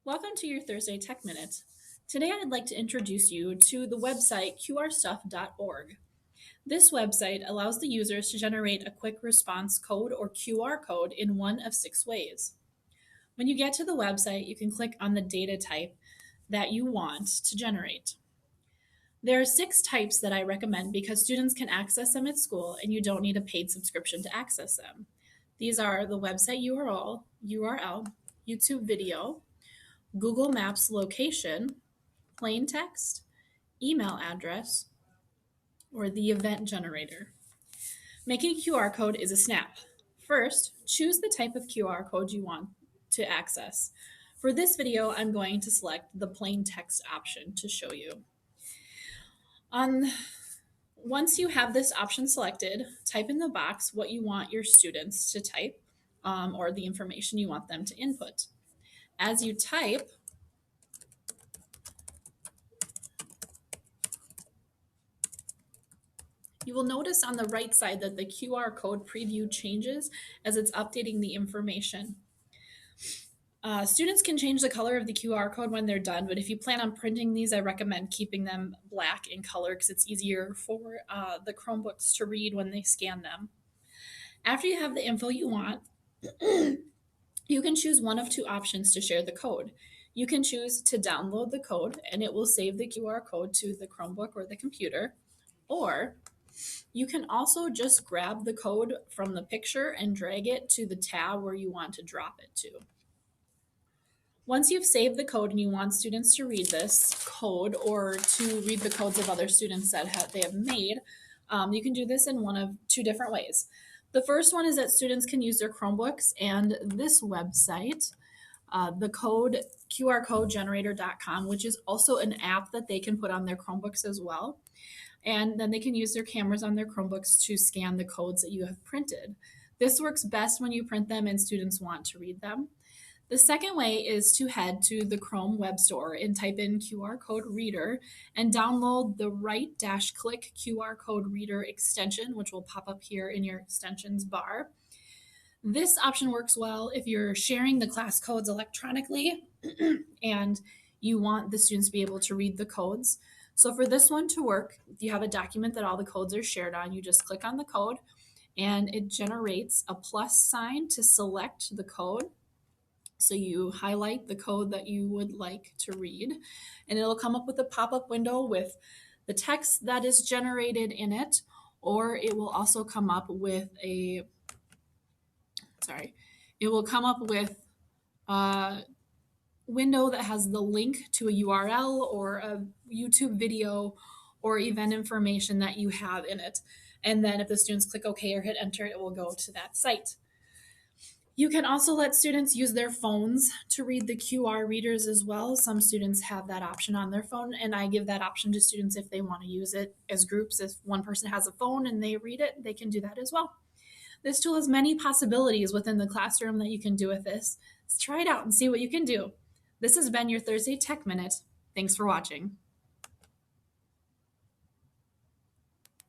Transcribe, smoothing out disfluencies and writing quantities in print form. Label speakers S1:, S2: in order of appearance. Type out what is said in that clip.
S1: Welcome to your Thursday Tech Minute. Today I'd like to introduce you to the website qrstuff.org. This website allows the users to generate a quick response code or QR code in one of 6 ways. When you get to the website, you can click on the data type that you want to generate. There are 6 types that I recommend because students can access them at school and you don't need a paid subscription to access them. These are the website URL, YouTube video, Google Maps location, plain text, email address, or the event generator. Making a QR code is a snap. First, choose the type of QR code you want to access. For this video, I'm going to select the plain text option to show you. Once you have this option selected, type in the box what you want your students to type or the information you want them to input. As you type, you will notice on the right side that the QR code preview changes as it's updating the information. Students can change the color of the QR code when they're done, but if you plan on printing these, I recommend keeping them black in color because it's easier for the Chromebooks to read when they scan them. After you have the info you want, you can choose one of 2 options to share the code. You can choose to download the code and it will save the QR code to the Chromebook or the computer, or you can also just grab the code from the picture and drag it to the tab where you want to drop it to. Once you've saved the code and you want students to read this code or to read the codes of other students that they have made, you can do this in one of 2 different ways. The first one is that students can use their Chromebooks and this website, the code qrcodegenerator.com, which is also an app that they can put on their Chromebooks as well. And then they can use their cameras on their Chromebooks to scan the codes that you have printed. This works best when you print them and students want to read them. The second way is to head to the Chrome Web Store and type in QR Code Reader and download the right-click QR Code Reader extension, which will pop up here in your extensions bar. This option works well if you're sharing the class codes electronically and you want the students to be able to read the codes. So for this one to work, if you have a document that all the codes are shared on, you just click on the code and it generates a plus sign to select the code. So you highlight the code that you would like to read and it'll come up with a pop-up window with the text that is generated in it, or it will also come up with a window that has the link to a URL or a YouTube video or event information that you have in it. And then if the students click OK or hit enter, it will go to that site. You can also let students use their phones to read the QR readers as well. Some students have that option on their phone, and I give that option to students if they want to use it as groups. If one person has a phone and they read it, they can do that as well. This tool has many possibilities within the classroom that you can do with this. Let's try it out and see what you can do. This has been your Thursday Tech Minute. Thanks for watching.